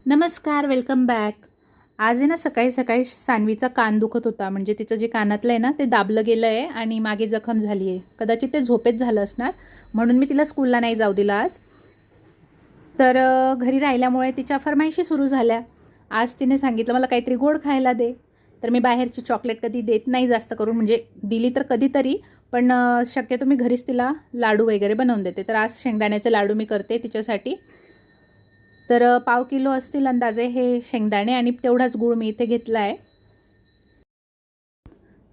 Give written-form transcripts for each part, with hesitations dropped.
नमस्कार, welcome back. आज आहे ना सकाळी सकाळी सानवीचा कान दुखत होता. म्हणजे तिचं जे कानातलं आहे ना ते दाबलं गेलं आहे आणि मागे जखम झाली आहे. कदाचित ते झोपेत झालं असणार, म्हणून मी तिला स्कूलला नाही जाऊ दिलं आज. तर घरी राहिल्यामुळे तिच्या फरमाईशी सुरू झाल्या. आज तिने सांगितलं मला काहीतरी गोड खायला दे. तर मी बाहेरची चॉकलेट कधी देत नाही जास्त करून, म्हणजे दिली तर कधीतरी, पण शक्यतो मी घरीच तिला लाडू वगैरे बनवून देते. तर आज शेंगदाण्याचे लाडू मी करते तिच्यासाठी. तर पाव किलो असतील अंदाजे हे शेंगदाणे आणि तेवढाच गूळ मी इथे घेतला आहे.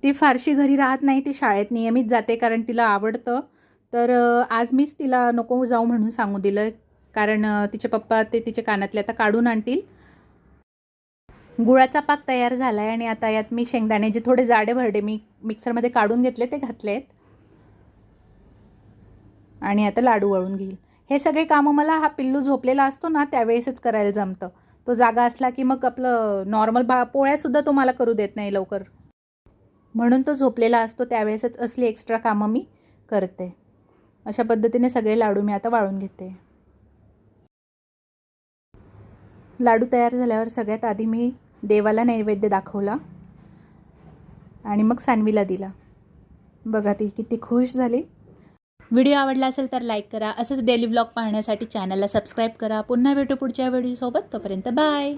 ती फारशी घरी राहत नाही, ती शाळेत नियमित जाते कारण तिला आवडतं. तर आज मीच तिला नको जाऊ म्हणून सांगू दिलं, कारण तिचे पप्पा ते तिचे कानातले आता काढून आणतील. गुळाचा पाक तयार झाला आहे आणि आता यात मी शेंगदाणे जे थोडे जाडे भरडे मी मिक्सरमध्ये काढून घेतले ते घातलेत आणि आता लाडू वळून घेईल. हे सगळे कामं मला हा पिल्लू झोपलेला असतो ना त्यावेळेसच करायला जमतं. तो जागा असला की मग आपलं नॉर्मल पोळ्यासुद्धा तो मला करू देत नाही लवकर, म्हणून तो झोपलेला असतो त्यावेळेसच असली एक्स्ट्रा कामं मी करते. अशा पद्धतीने सगळे लाडू मी आता वाळून घेते. लाडू तयार झाल्यावर सगळ्यात आधी मी देवाला नैवेद्य दाखवला आणि मग सानवीला दिला. बघा ती किती खुश झाली. व्हिडिओ आवडला असेल तर लाईक करा. असंच डेली व्लॉग पाहण्यासाठी चॅनलला सबस्क्राईब करा. पुन्हा भेटू पुढच्या व्हिडिओसोबत. तोपर्यंत बाय.